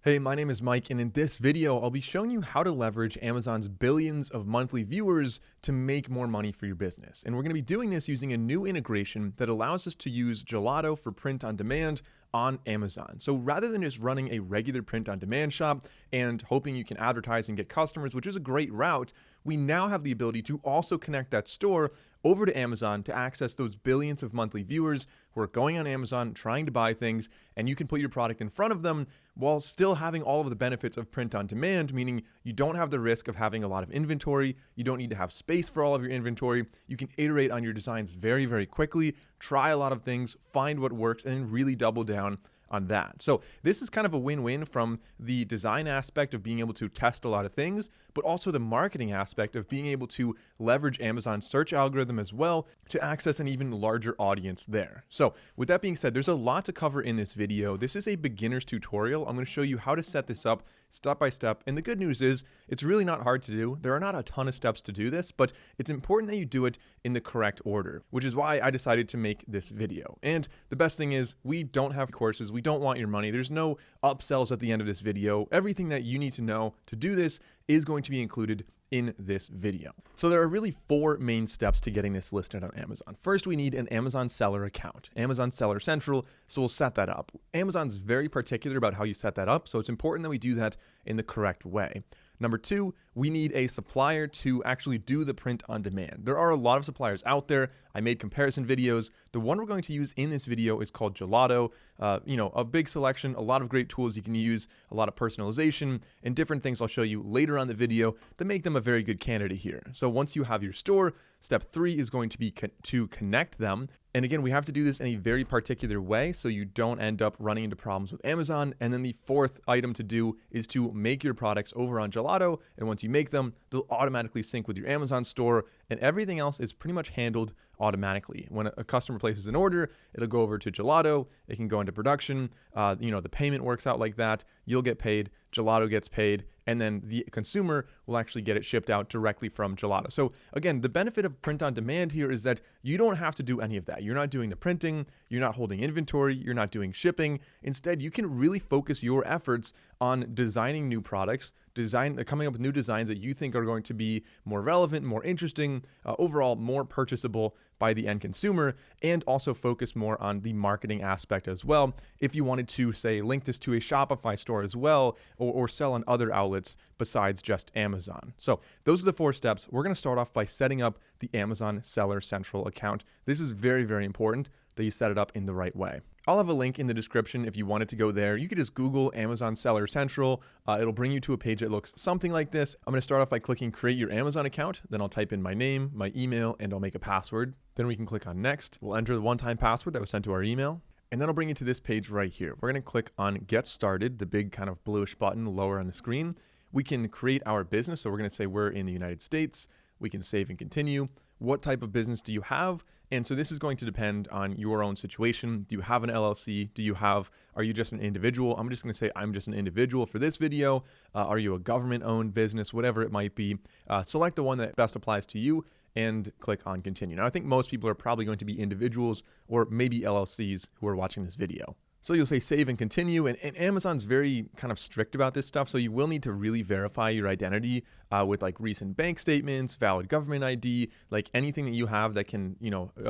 Hey, my name is Mike, and in this video, I'll be showing you how to leverage Amazon's billions of monthly viewers to make more money for your business. And we're going to be doing this using a new integration that allows us to use Gelato for print on demand on Amazon. So rather than just running a regular print on demand shop and hoping you can advertise and get customers, which is a great route, we now have the ability to also connect that store over to Amazon to access those billions of monthly viewers who are going on Amazon trying to buy things, and you can put your product in front of them while still having all of the benefits of print on demand, meaning you don't have the risk of having a lot of inventory. You don't need to have space for all of your inventory. You can iterate on your designs very, very quickly, try a lot of things, find what works, and then really double down on that. So this is kind of a win-win from the design aspect of being able to test a lot of things, but also the marketing aspect of being able to leverage Amazon's search algorithm as well to access an even larger audience there. So with that being said, there's a lot to cover in this video. This is a beginner's tutorial. I'm going to show you how to set this up step by step. And the good news is it's really not hard to do. There are not a ton of steps to do this, but it's important that you do it in the correct order, which is why I decided to make this video. And the best thing is we don't have courses. We don't want your money. There's no upsells at the end of this video. Everything that you need to know to do this is going to be included in this video. So there are really four main steps to getting this listed on Amazon. First, we need an Amazon seller account, Amazon Seller Central. So we'll set that up. Amazon's very particular about how you set that up, so it's important that we do that in the correct way. Number two, we need a supplier to actually do the print on demand. There are a lot of suppliers out there. I made comparison videos. The one we're going to use in this video is called Gelato. A big selection, a lot of great tools you can use, a lot of personalization, and different things I'll show you later on the video that make them a very good candidate here. So once you have your store, step three is going to be to connect them. And again, we have to do this in a very particular way so you don't end up running into problems with Amazon. And then the fourth item to do is to make your products over on Gelato. And once you make them, they'll automatically sync with your Amazon store, and everything else is pretty much handled automatically. When a customer places an order, it'll go over to Gelato. It can go into production. The payment works out like that. You'll get paid. Gelato gets paid, and then the consumer will actually get it shipped out directly from Gelato. So again, the benefit of print on demand here is that you don't have to do any of that. You're not doing the printing, you're not holding inventory, you're not doing shipping. Instead, you can really focus your efforts on designing new products, coming up with new designs that you think are going to be more relevant, more interesting, overall more purchasable by the end consumer, and also focus more on the marketing aspect as well. If you wanted to, say, link this to a Shopify store as well, or sell on other outlets besides just Amazon. So those are the four steps. We're going to start off by setting up the Amazon Seller Central account. This is very, very important that you set it up in the right way. I'll have a link in the description if you wanted to go there. You could just Google Amazon Seller Central. It'll bring you to a page that looks something like this. I'm going to start off by clicking Create Your Amazon Account. Then I'll type in my name, my email, and I'll make a password. Then we can click on Next. We'll enter the one-time password that was sent to our email. And then I'll bring you to this page right here. We're going to click on Get Started, the big kind of bluish button lower on the screen. We can create our business. So we're going to say we're in the United States. We can save and continue. What type of business do you have? And so this is going to depend on your own situation. Do you have an LLC? Are you just an individual? I'm just going to say I'm just an individual for this video. Are you a government-owned business? Whatever it might be. Select the one that best applies to you and click on continue. Now, I think most people are probably going to be individuals or maybe LLCs who are watching this video. So you'll say save and continue, and Amazon's very kind of strict about this stuff. So you will need to really verify your identity with like recent bank statements, valid government ID, like anything that you have that can,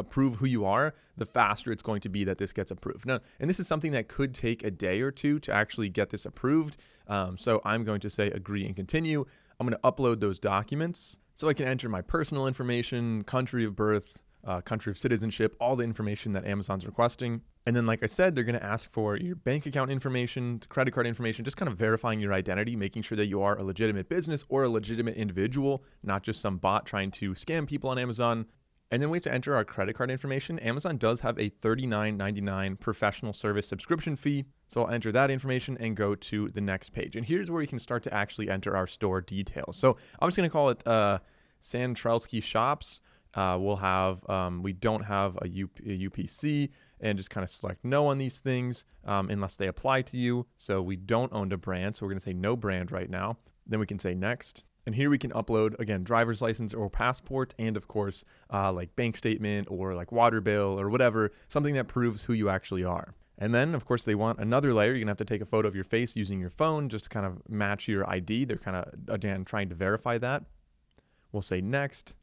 prove who you are, the faster it's going to be that this gets approved. Now, and this is something that could take a day or two to actually get this approved. So I'm going to say agree and continue. I'm going to upload those documents. So I can enter my personal information, country of birth, country of citizenship, all the information that Amazon's requesting. And then, like I said, they're going to ask for your bank account information, credit card information, just kind of verifying your identity, making sure that you are a legitimate business or a legitimate individual, not just some bot trying to scam people on Amazon. And then we have to enter our credit card information. Amazon does have a $39.99 professional service subscription fee. So I'll enter that information and go to the next page. And here's where we can start to actually enter our store details. So I'm just going to call it Santrel Shops. We don't have a UPC, and just kind of select no on these things unless they apply to you. So we don't own a brand. So we're going to say no brand right now. Then we can say next. And here we can upload, again, driver's license or passport, and of course, like bank statement or like water bill or whatever, something that proves who you actually are. And then, of course, they want another layer. You're going to have to take a photo of your face using your phone just to kind of match your ID. They're kind of, again, trying to verify that. We'll say next.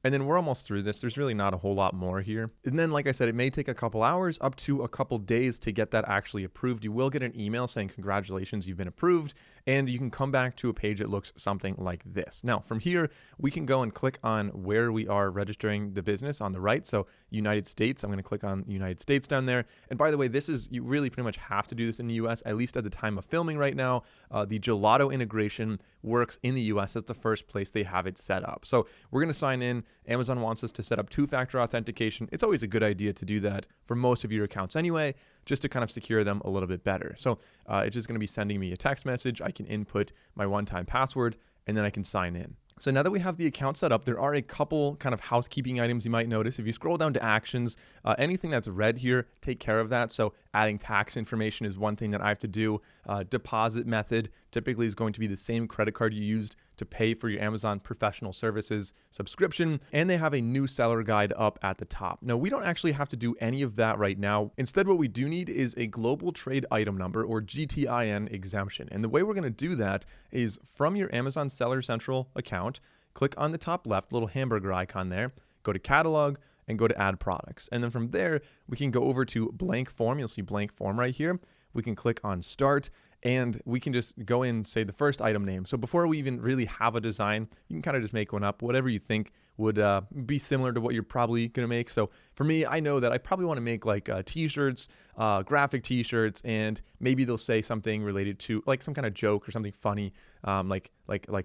And then we're almost through this. There's really not a whole lot more here. And then, like I said, it may take a couple hours up to a couple days to get that actually approved. You will get an email saying, congratulations, you've been approved. And you can come back to a page that looks something like this. Now, from here, we can go and click on where we are registering the business on the right. So United States, I'm going to click on United States down there. And by the way, you really pretty much have to do this in the US, at least at the time of filming right now. The Gelato integration works in the US. That's the first place they have it set up. So we're going to sign in. Amazon wants us to set up two-factor authentication. It's always a good idea to do that for most of your accounts anyway, just to kind of secure them a little bit better. So it's just going to be sending me a text message. I can input my one-time password, and then I can sign in. So now that we have the account set up, there are a couple kind of housekeeping items you might notice. If you scroll down to actions, anything that's red here, take care of that. So adding tax information is one thing that I have to do. Deposit method typically is going to be the same credit card you used to pay for your Amazon professional services subscription. And they have a new seller guide up at the top. Now, we don't actually have to do any of that right now. Instead, what we do need is a global trade item number, or GTIN exemption. And the way we're going to do that is from your Amazon Seller Central account, click on the top left, little hamburger icon there, go to catalog, and go to add products. And then from there, we can go over to blank form. You'll see blank form right here. We can click on start, and we can just go in, say the first item name. So before we even really have a design, you can kind of just make one up, whatever you think would be similar to what you're probably going to make. So for me, I know that I probably want to make like t-shirts, graphic t-shirts, and maybe they'll say something related to like some kind of joke or something funny, like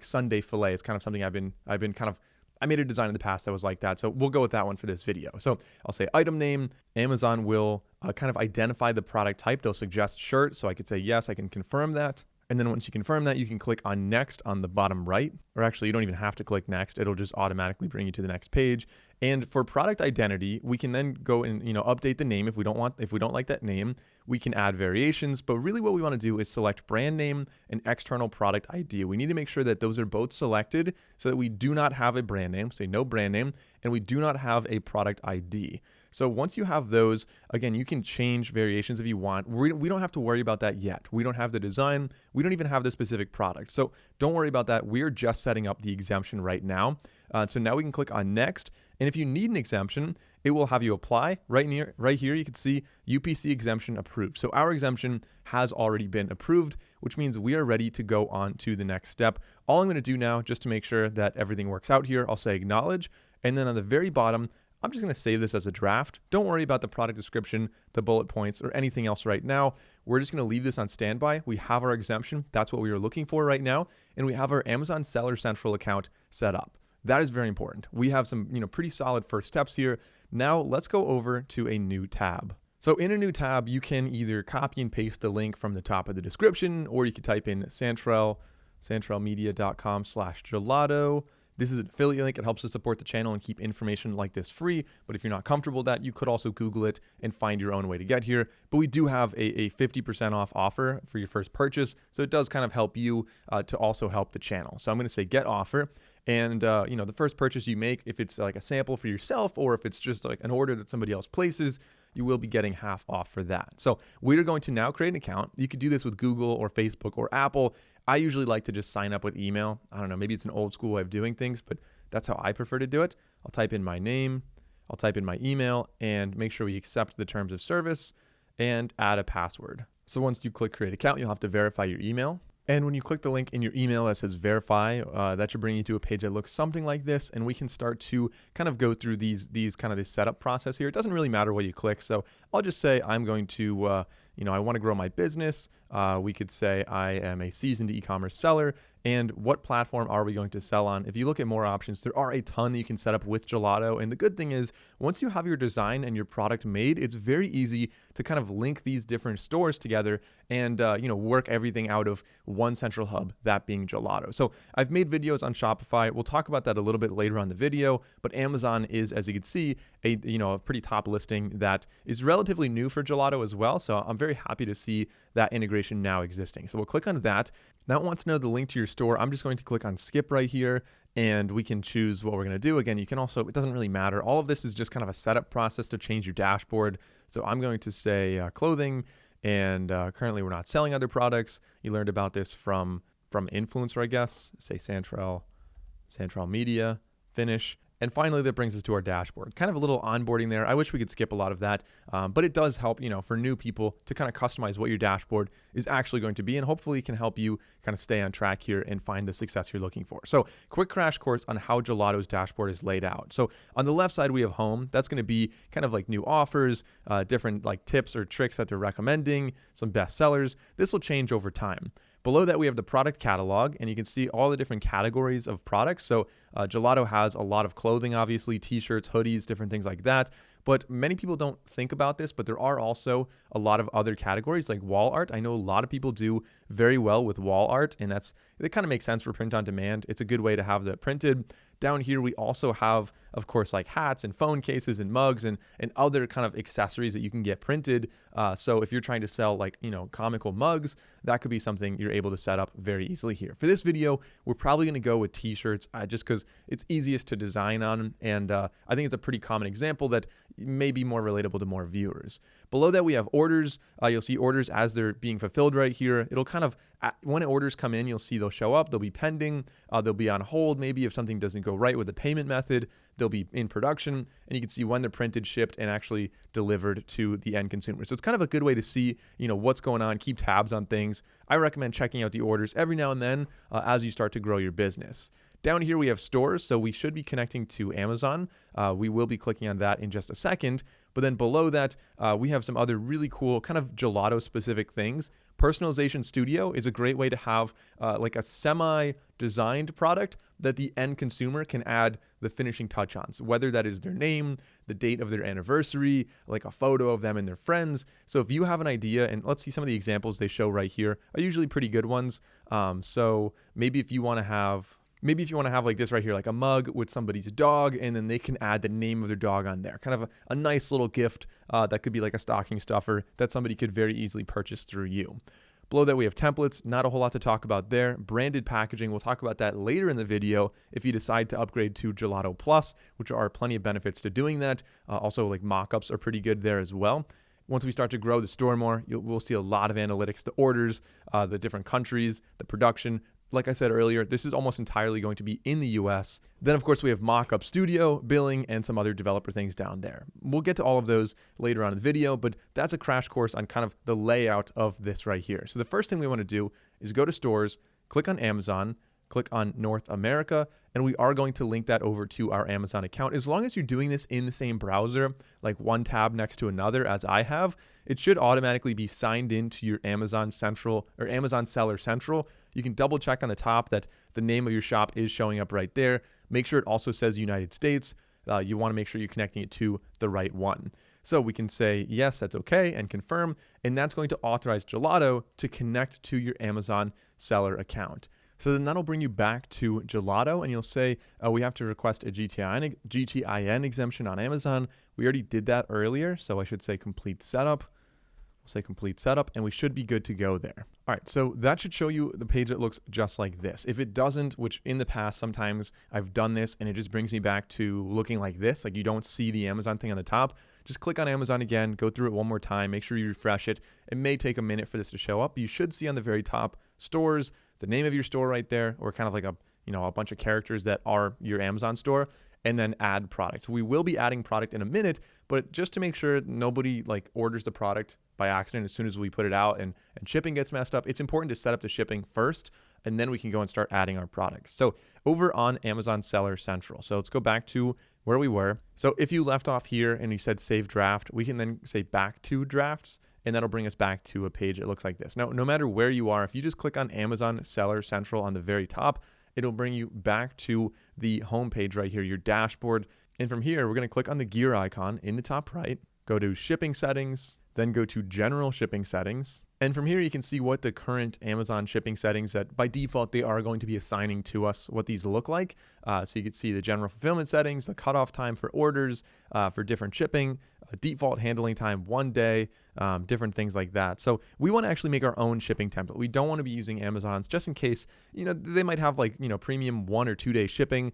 Sunday fillet. It's kind of something I've been kind of, I made a design in the past that was like that. So we'll go with that one for this video. So I'll say item name. Amazon will kind of identify the product type. They'll suggest shirt. So I could say, yes, I can confirm that. And then once you confirm that, you can click on next on the bottom right, or actually you don't even have to click next. It'll just automatically bring you to the next page. And for product identity, we can then go and, update the name if we don't like that name. We can add variations, but really what we want to do is select brand name and external product ID. We need to make sure that those are both selected so that we do not have a brand name, say no brand name, and we do not have a product ID. So once you have those, again, you can change variations if you want. We don't have to worry about that yet. We don't have the design. We don't even have the specific product. So don't worry about that. We're just setting up the exemption right now. So now we can click on next. And if you need an exemption, it will have you apply right here. You can see UPC exemption approved. So our exemption has already been approved, which means we are ready to go on to the next step. All I'm going to do now, just to make sure that everything works out here, I'll say acknowledge. And then on the very bottom, I'm just going to save this as a draft. Don't worry about the product description, the bullet points, or anything else right now. We're just going to leave this on standby. We have our exemption. That's what we were looking for right now. And we have our Amazon Seller Central account set up. That is very important. We have some, pretty solid first steps here. Now let's go over to a new tab. So in a new tab, you can either copy and paste the link from the top of the description, or you can type in santrelmedia.com/gelato. This is an affiliate link. It helps us support the channel and keep information like this free. But if you're not comfortable with that, you could also Google it and find your own way to get here. But we do have a 50% off offer for your first purchase. So it does kind of help you to also help the channel. So I'm going to say get offer. And, the first purchase you make, if it's like a sample for yourself, or if it's just like an order that somebody else places, you will be getting half off for that. So we're going to now create an account. You could do this with Google or Facebook or Apple. I usually like to just sign up with email. I don't know, maybe it's an old school way of doing things, but that's how I prefer to do it. I'll type in my name, I'll type in my email, and make sure we accept the terms of service and add a password. So once you click create account, you'll have to verify your email. And when you click the link in your email that says verify, that should bring you to a page that looks something like this. And we can start to kind of go through this setup process here. It doesn't really matter what you click. So I'll just say I'm going to, I want to grow my business. We could say I am a seasoned e-commerce seller. And what platform are we going to sell on? If you look at more options, there are a ton that you can set up with Gelato. And the good thing is, once you have your design and your product made, it's very easy to kind of link these different stores together and, work everything out of one central hub, that being Gelato. So I've made videos on Shopify. We'll talk about that a little bit later on the video, but Amazon is, as you can see, a pretty top listing that is relatively new for Gelato as well. So I'm very happy to see that integration now existing. So we'll click on that. Now it wants to know the link to your store, I'm just going to click on skip right here, and we can choose what we're going to do. Again, you can also, it doesn't really matter. All of this is just kind of a setup process to change your dashboard. So I'm going to say clothing, and currently we're not selling other products. You learned about this from influencer, I guess. Say Santrel Media, finish. And finally, that brings us to our dashboard. Kind of a little onboarding there. I wish we could skip a lot of that, but it does help, for new people to kind of customize what your dashboard is actually going to be, and hopefully can help you kind of stay on track here and find the success you're looking for. So quick crash course on how Gelato's dashboard is laid out. So on the left side, we have home. That's going to be kind of like new offers, different like tips or tricks that they're recommending, some best sellers. This will change over time. Below that, we have the product catalog, and you can see all the different categories of products. So Gelato has a lot of clothing, obviously, t-shirts, hoodies, different things like that. But many people don't think about this, but there are also a lot of other categories like wall art. I know a lot of people do very well with wall art, and it kind of makes sense for print on demand. It's a good way to have that printed. Down here, we also have, of course, like hats and phone cases and mugs and other kind of accessories that you can get printed. So if you're trying to sell like, comical mugs, that could be something you're able to set up very easily here. For this video, we're probably going to go with t-shirts just because it's easiest to design on. And I think it's a pretty common example that may be more relatable to more viewers. Below that, we have orders. You'll see orders as they're being fulfilled right here. It'll kind of, when orders come in, you'll see they'll show up, they'll be pending, they'll be on hold. Maybe if something doesn't go right with the payment method, they'll be in production, and you can see when they're printed, shipped, and actually delivered to the end consumer. So it's kind of a good way to see, what's going on, keep tabs on things. I recommend checking out the orders every now and then as you start to grow your business. Down here, we have stores, so we should be connecting to Amazon. We will be clicking on that in just a second. But then below that, we have some other really cool kind of Gelato-specific things. Personalization Studio is a great way to have like a semi-designed product that the end consumer can add the finishing touch on. So whether that is their name, the date of their anniversary, like a photo of them and their friends. So if you have an idea, and let's see some of the examples they show right here are usually pretty good ones. So maybe if you want to have like this right here, like a mug with somebody's dog, and then they can add the name of their dog on there. Kind of a nice little gift that could be like a stocking stuffer that somebody could very easily purchase through you. Below that, we have templates. Not a whole lot to talk about there. Branded packaging, we'll talk about that later in the video if you decide to upgrade to Gelato Plus, which are plenty of benefits to doing that. Also, like mock-ups are pretty good there as well. Once we start to grow the store more, we'll see a lot of analytics, the orders, the different countries, the production. Like I said earlier, this is almost entirely going to be in the US. Then, of course, we have Mockup Studio, billing, and some other developer things down there. We'll get to all of those later on in the video, but that's a crash course on kind of the layout of this right here. So the first thing we want to do is go to stores, click on Amazon, click on North America, and we are going to link that over to our Amazon account. As long as you're doing this in the same browser, like one tab next to another, as I have, it should automatically be signed into your Amazon Central or Amazon Seller Central. You can double check on the top that the name of your shop is showing up right there. Make sure it also says United States. You want to make sure you're connecting it to the right one. So we can say, yes, that's okay, and confirm, and that's going to authorize Gelato to connect to your Amazon seller account. So then that'll bring you back to Gelato, and you'll say, we have to request a GTIN exemption on Amazon. We already did that earlier, so I should say complete setup. We'll say complete setup, and we should be good to go there. All right, so that should show you the page that looks just like this. If it doesn't, which in the past, sometimes I've done this, and it just brings me back to looking like this, like you don't see the Amazon thing on the top, just click on Amazon again, go through it one more time, make sure you refresh it. It may take a minute for this to show up. You should see on the very top stores, the name of your store right there, or kind of like a bunch of characters that are your Amazon store, and then add product. We will be adding product in a minute, but just to make sure nobody like orders the product by accident as soon as we put it out and shipping gets messed up, it's important to set up the shipping first, and then we can go and start adding our products. So over on Amazon Seller Central. So let's go back to where we were. So if you left off here and you said save draft, we can then say back to drafts, and that'll bring us back to a page that looks like this. Now, no matter where you are, if you just click on Amazon Seller Central on the very top, it'll bring you back to the home page right here, your dashboard. And from here, we're going to click on the gear icon in the top right, go to shipping settings. then go to general shipping settings. And from here, you can see what the current Amazon shipping settings that by default, they are going to be assigning to us, what these look like. So you can see the general fulfillment settings, the cutoff time for orders, for different shipping, default handling time, 1 day, different things like that. So we want to actually make our own shipping template. We don't want to be using Amazon's just in case, they might have premium 1 or 2 day shipping.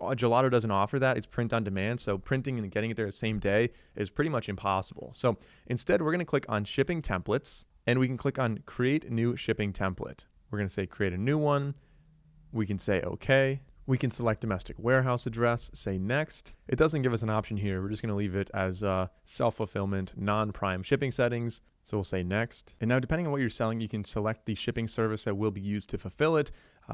Gelato doesn't offer that. It's print on demand. So printing and getting it there the same day is pretty much impossible. So instead, we're going to click on shipping templates. And we can click on create new shipping template. We're going to say create a new one. We can say okay. We can select domestic warehouse address, say next. It doesn't give us an option here. We're just going to leave it as self-fulfillment, non-prime shipping settings. So we'll say next. And now depending on what you're selling, you can select the shipping service that will be used to fulfill it.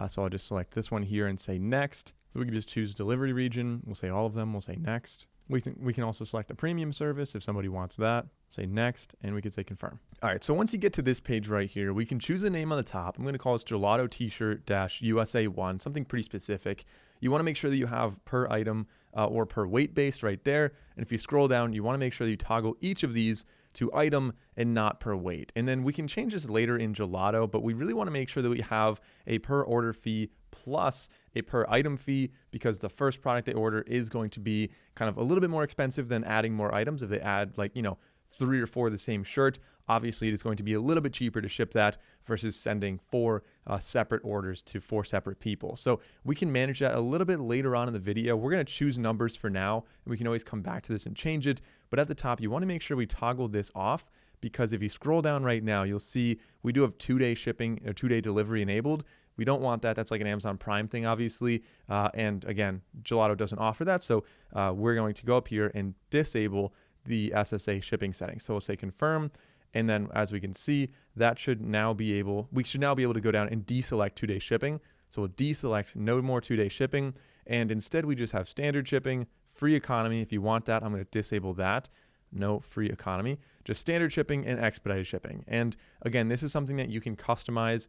So I'll just select this one here and say next. So we can just choose delivery region. We'll say all of them. We'll say next. We can also select a premium service if somebody wants that. Say next, and we can say confirm. All right, so once you get to this page right here, we can choose a name on the top. I'm going to call this Gelato T-shirt-USA1, something pretty specific. You want to make sure that you have per item or per weight based right there. And if you scroll down, you want to make sure that you toggle each of these to item and not per weight. And then we can change this later in Gelato, but we really want to make sure that we have a per order fee plus a per item fee, because the first product they order is going to be kind of a little bit more expensive than adding more items. If they add 3 or 4 of the same shirt, obviously it is going to be a little bit cheaper to ship that versus sending 4 separate orders to 4 separate people. So we can manage that a little bit later on in the video. We're going to choose numbers for now, and we can always come back to this and change it. But at the top, you want to make sure we toggle this off, because if you scroll down right now, you'll see we do have 2-day shipping or 2-day delivery enabled. We don't want that. That's like an Amazon Prime thing, obviously. And again, Gelato doesn't offer that. So we're going to go up here and disable the SSA shipping settings. So we'll say confirm. And then as we can see, we should now be able to go down and deselect 2-day shipping. So we'll deselect no more 2-day shipping. And instead we just have standard shipping, free economy. If you want that, I'm going to disable that. No free economy, just standard shipping and expedited shipping. And again, this is something that you can customize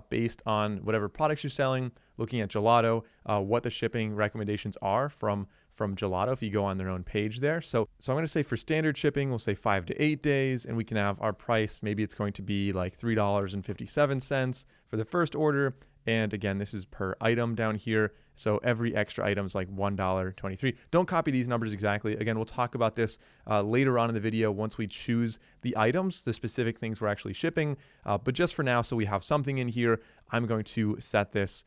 based on whatever products you're selling. Looking at Gelato, what the shipping recommendations are from Gelato if you go on their own page there. So I'm going to say for standard shipping, we'll say 5 to 8 days, and we can have our price. Maybe it's going to be like $3.57 for the first order. And again, this is per item down here. So every extra item is like $1.23. Don't copy these numbers exactly. Again, we'll talk about this later on in the video once we choose the items, the specific things we're actually shipping. But just for now, so we have something in here, I'm going to set this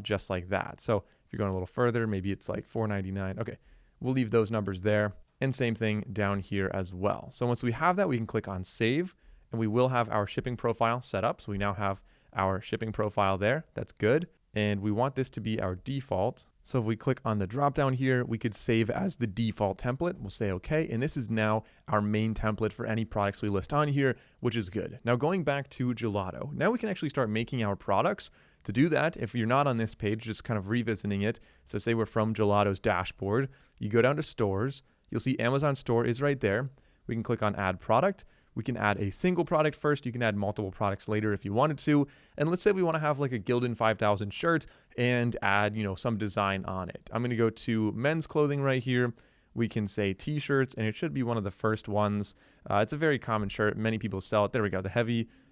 just like that. So if you're going a little further, maybe it's like $4.99. Okay, we'll leave those numbers there. And same thing down here as well. So once we have that, we can click on save, and we will have our shipping profile set up. So we now have our shipping profile there. That's good. And we want this to be our default. So if we click on the drop down here, we could save as the default template. We'll say okay. And this is now our main template for any products we list on here, which is good. Now going back to Gelato, now we can actually start making our products. To do that, if you're not on this page, just kind of revisiting it. So say we're from Gelato's dashboard, you go down to stores, you'll see Amazon store is right there. We can click on add product. We can add a single product first. You can add multiple products later if you wanted to. And let's say we want to have like a GTIN 5000 shirt and add, some design on it. I'm going to go to men's clothing right here. We can say t-shirts, and it should be one of the first ones. It's a very common shirt. Many people sell it. There we go. The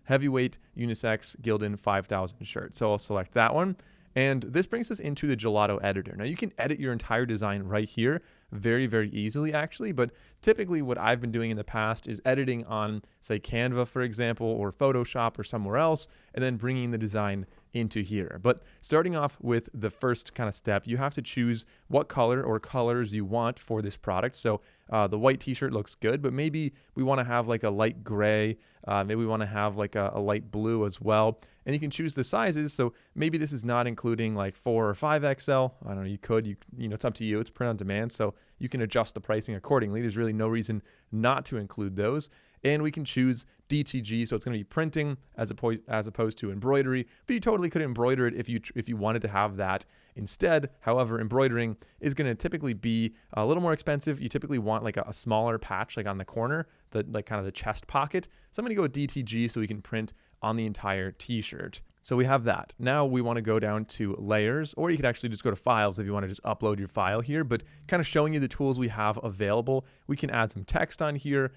heavyweight unisex GTIN 5000 shirt. So I'll select that one. And this brings us into the Gelato editor. Now you can edit your entire design right here very, very easily actually, but typically what I've been doing in the past is editing on, say, Canva, for example, or Photoshop or somewhere else, and then bringing the design into here. But starting off with the first kind of step, you have to choose what color or colors you want for this product. So the white t-shirt looks good, but maybe we want to have like a light gray, maybe we want to have like a light blue as well. And you can choose the sizes. So maybe this is not including like 4 or 5XL. I don't know, you could, it's up to you. It's print on demand. So you can adjust the pricing accordingly. There's really no reason not to include those. And we can choose DTG, so it's going to be printing as opposed to embroidery. But you totally could embroider it if you wanted to have that instead. However, embroidering is going to typically be a little more expensive. You typically want like a smaller patch, like on the corner, like kind of the chest pocket. So I'm going to go with DTG so we can print on the entire t-shirt. So we have that. Now we want to go down to layers, or you could actually just go to files if you want to just upload your file here, but kind of showing you the tools we have available. We can add some text on here.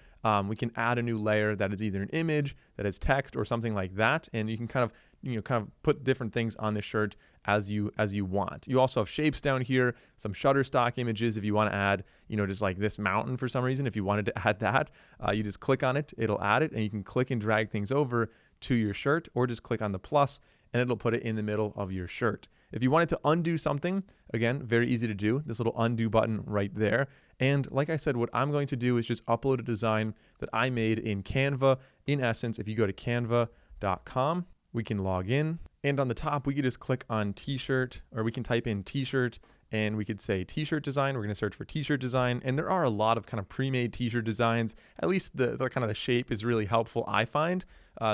We can add a new layer that is either an image, that is text, or something like that. And you can kind of put different things on the shirt as you want. You also have shapes down here, some Shutterstock images if you want to add, just like this mountain for some reason. If you wanted to add that, you just click on it, it'll add it, and you can click and drag things over to your shirt, or just click on the plus and it'll put it in the middle of your shirt. If you wanted to undo something, again, very easy to do, this little undo button right there. And like I said, what I'm going to do is just upload a design that I made in Canva. In essence, if you go to canva.com, we can log in, and on the top, we could just click on t-shirt, or we can type in t-shirt, and we could say t-shirt design. We're going to search for t-shirt design, and there are a lot of kind of pre-made t-shirt designs. At least the kind of the shape is really helpful, I find.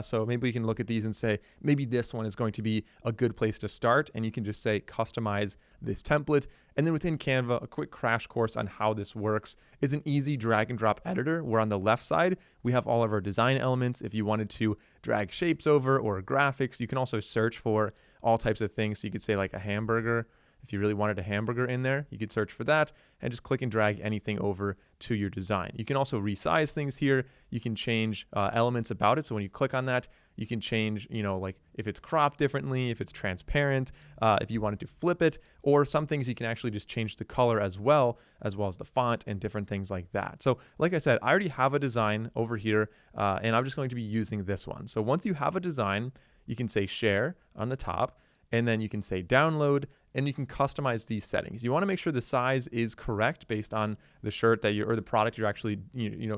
So maybe we can look at these and say, maybe this one is going to be a good place to start, and you can just say customize this template. And then within Canva, a quick crash course on how this works. It's an easy drag and drop editor, where on the left side, we have all of our design elements. If you wanted to drag shapes over or graphics, you can also search for all types of things. So you could say like a hamburger. If you really wanted a hamburger in there, you could search for that and just click and drag anything over to your design. You can also resize things here. You can change elements about it. So when you click on that, you can change, like if it's cropped differently, if it's transparent, if you wanted to flip it, or some things you can actually just change the color as well as the font and different things like that. So like I said, I already have a design over here, and I'm just going to be using this one. So once you have a design, you can say share on the top, and then you can say download, and you can customize these settings. You want to make sure the size is correct based on the shirt that or the product you're actually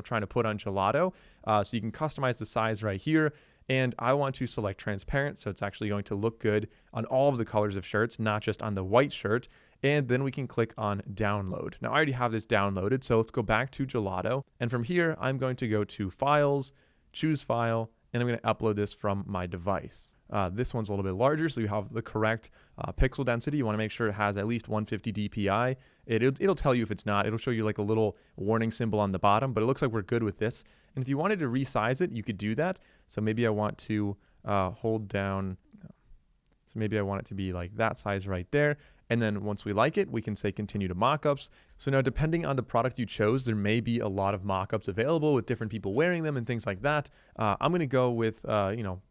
trying to put on Gelato. So you can customize the size right here. And I want to select transparent, so it's actually going to look good on all of the colors of shirts, not just on the white shirt. And then we can click on download. Now I already have this downloaded, so let's go back to Gelato. And from here, I'm going to go to files, choose file, and I'm going to upload this from my device. This one's a little bit larger, so you have the correct pixel density. You want to make sure it has at least 150 dpi. It'll tell you if it's not. It'll show you like a little warning symbol on the bottom, but it looks like we're good with this. And if you wanted to resize it, you could do that. So maybe I want to hold down. So maybe I want it to be like that size right there. And then once we like it, we can say continue to mockups. So now depending on the product you chose, there may be a lot of mockups available with different people wearing them and things like that. I'm going to go with,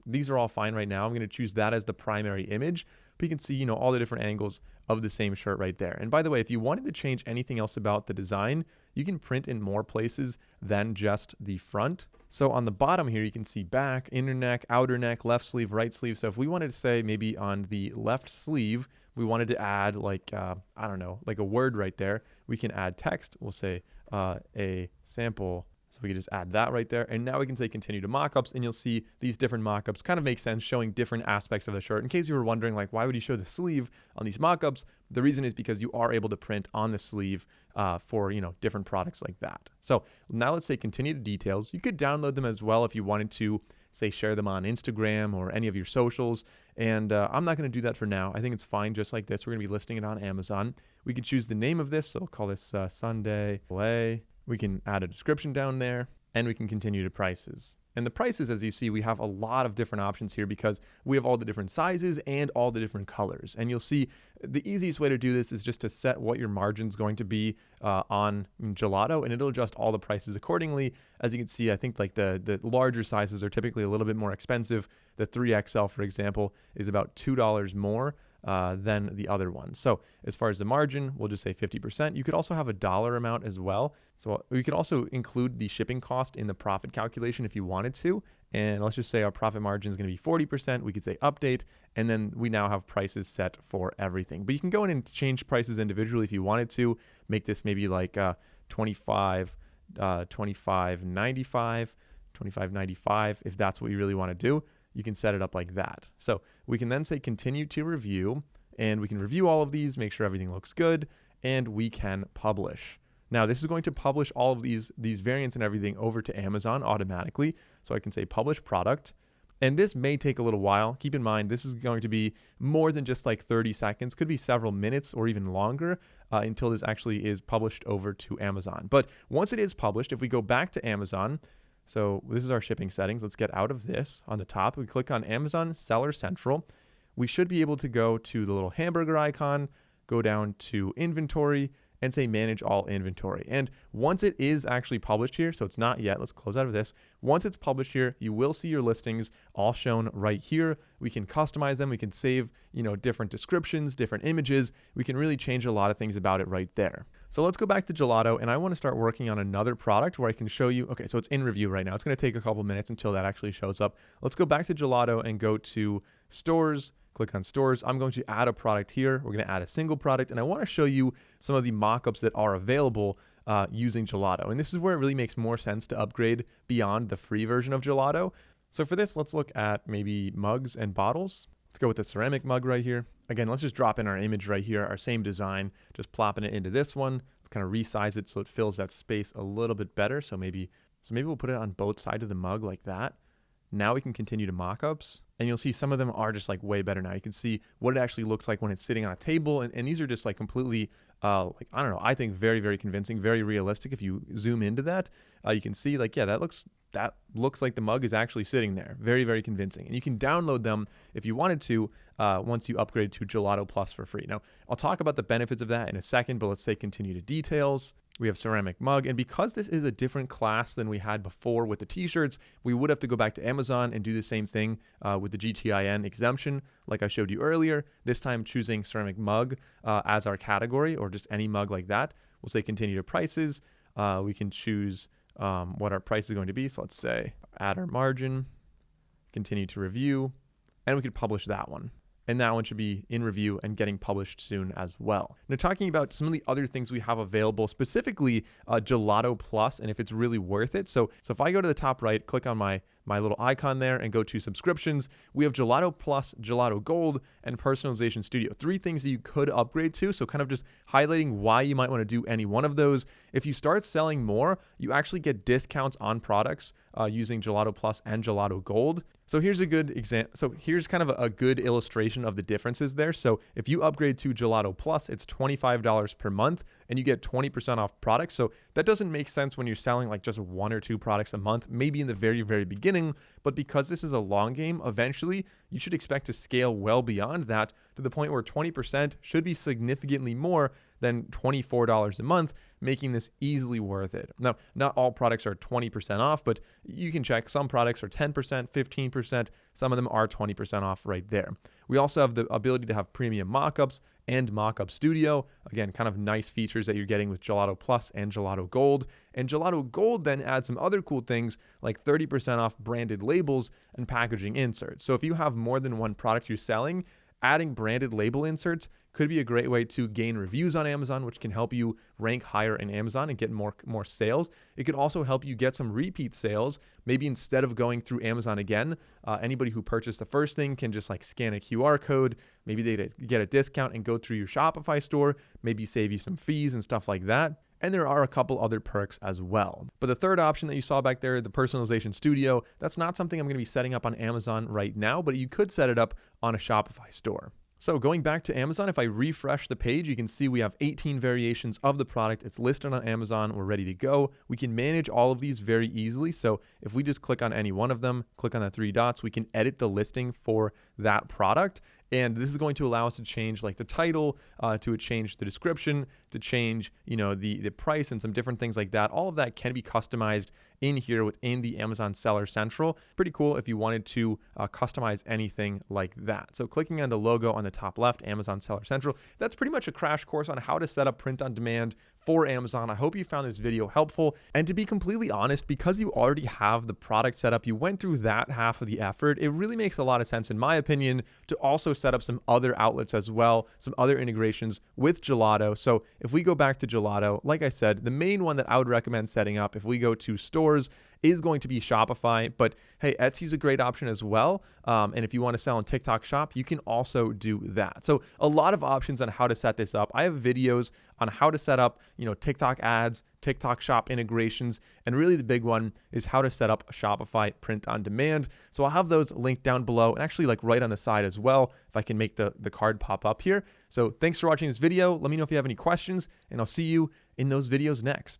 these are all fine right now. I'm going to choose that as the primary image. But you can see, all the different angles of the same shirt right there. And by the way, if you wanted to change anything else about the design, you can print in more places than just the front. So on the bottom here, you can see back, inner neck, outer neck, left sleeve, right sleeve. So if we wanted to say maybe on the left sleeve, we wanted to add like, like a word right there, we can add text. We'll say a sample. So we can just add that right there. And now we can say continue to mockups, and you'll see these different mockups kind of make sense, showing different aspects of the shirt. In case you were wondering, like, why would you show the sleeve on these mockups? The reason is because you are able to print on the sleeve for, different products like that. So now let's say continue to details. You could download them as well if you wanted to, say, share them on Instagram or any of your socials. And I'm not going to do that for now. I think it's fine just like this. We're going to be listing it on Amazon. We could choose the name of this. So we'll call this Sunday Play. We can add a description down there, and we can continue to prices. And the prices, as you see, we have a lot of different options here because we have all the different sizes and all the different colors. And you'll see the easiest way to do this is just to set what your margin is going to be on Gelato, and it'll adjust all the prices accordingly. As you can see, I think like the larger sizes are typically a little bit more expensive. The 3XL, for example, is about $2 more than the other one. So as far as the margin, we'll just say 50%. You could also have a dollar amount as well. So we could also include the shipping cost in the profit calculation if you wanted to. And let's just say our profit margin is going to be 40%. We could say update, and then we now have prices set for everything. But you can go in and change prices individually if you wanted to. Make this maybe like $25.95, $25.95 if that's what you really want to do. You can set it up like that. So we can then say continue to review, and we can review all of these, make sure everything looks good, and we can publish. Now this is going to publish all of these variants and everything over to Amazon automatically. So I can say publish product, and this may take a little while. Keep in mind, this is going to be more than just like 30 seconds, could be several minutes or even longer until this actually is published over to Amazon. But once it is published, if we go back to Amazon, So this is our shipping settings. Let's get out of this. On the top, we click on Amazon Seller Central. We should be able to go to the little hamburger icon, go down to inventory, and say manage all inventory. And once it is actually published here, so it's not yet, let's close out of this. Once it's published here, you will see your listings all shown right here. We can customize them. We can save, different descriptions, different images. We can really change a lot of things about it right there. So let's go back to Gelato, and I want to start working on another product where I can show you, okay, so it's in review right now. It's going to take a couple minutes until that actually shows up. Let's go back to Gelato and go to stores. Click on stores. I'm going to add a product here. We're going to add a single product, and I want to show you some of the mockups that are available using Gelato. And this is where it really makes more sense to upgrade beyond the free version of Gelato. So for this, let's look at maybe mugs and bottles. Let's go with the ceramic mug right here. Again, let's just drop in our image right here, our same design, just plopping it into this one, kind of resize it so it fills that space a little bit better. So maybe we'll put it on both sides of the mug like that. Now we can continue to mockups, and you'll see some of them are just like way better now. You can see what it actually looks like when it's sitting on a table, and these are just like completely, I don't know, I think very, very convincing, very realistic. If you zoom into that, you can see like, yeah, that looks like the mug is actually sitting there. Very, very convincing. And you can download them if you wanted to once you upgrade to Gelato Plus for free. Now, I'll talk about the benefits of that in a second, but let's say continue to details. We have ceramic mug, and because this is a different class than we had before with the t-shirts, we would have to go back to Amazon and do the same thing with the GTIN exemption like I showed you earlier, this time choosing ceramic mug as our category, or just any mug like that. We'll say continue to prices. We can choose what our price is going to be. So let's say add our margin, continue to review, and we could publish that one. And that one should be in review and getting published soon as well. Now, talking about some of the other things we have available, specifically Gelato Plus, and if it's really worth it. So if I go to the top right, click on my little icon there and go to subscriptions, we have Gelato Plus, Gelato Gold, and Personalization Studio. 3 things that you could upgrade to. So kind of just highlighting why you might want to do any one of those. If you start selling more, you actually get discounts on products using Gelato Plus and Gelato Gold. So here's a good example. So here's kind of a good illustration of the differences there. So if you upgrade to Gelato Plus, it's $25 per month and you get 20% off products. So that doesn't make sense when you're selling like just 1 or 2 products a month, maybe in the very, very beginning. But because this is a long game, eventually you should expect to scale well beyond that to the point where 20% should be significantly more than $24 a month, making this easily worth it. Now, not all products are 20% off, but you can check. Some products are 10%, 15%. Some of them are 20% off right there. We also have the ability to have premium mockups and Mockup Studio. Again, kind of nice features that you're getting with Gelato Plus and Gelato Gold. And Gelato Gold then adds some other cool things like 30% off branded labels and packaging inserts. So if you have more than one product you're selling, adding branded label inserts could be a great way to gain reviews on Amazon, which can help you rank higher in Amazon and get more sales. It could also help you get some repeat sales. Maybe instead of going through Amazon again, anybody who purchased the first thing can just like scan a QR code. Maybe they get a discount and go through your Shopify store, maybe save you some fees and stuff like that. And there are a couple other perks as well. But the third option that you saw back there, the Personalization Studio, that's not something I'm going to be setting up on Amazon right now, but you could set it up on a Shopify store. So going back to Amazon, if I refresh the page, you can see we have 18 variations of the product. It's listed on Amazon. We're ready to go. We can manage all of these very easily. So if we just click on any one of them, click on the 3 dots, we can edit the listing for that product. And this is going to allow us to change like the title, to change the description, to change, the price and some different things like that. All of that can be customized in here within the Amazon Seller Central. Pretty cool if you wanted to customize anything like that. So clicking on the logo on the top left, Amazon Seller Central, that's pretty much a crash course on how to set up print on demand for Amazon. I hope you found this video helpful. And to be completely honest, because you already have the product set up, you went through that half of the effort, it really makes a lot of sense, in my opinion, to also set up some other outlets as well, some other integrations with Gelato. So if we go back to Gelato, like I said, the main one that I would recommend setting up if we go to stores is going to be Shopify, but hey, Etsy's a great option as well. And if you want to sell on TikTok Shop, you can also do that. So a lot of options on how to set this up. I have videos on how to set up, TikTok ads, TikTok Shop integrations, and really the big one is how to set up Shopify print on demand. So I'll have those linked down below and actually like right on the side as well, if I can make the card pop up here. So thanks for watching this video. Let me know if you have any questions, and I'll see you in those videos next.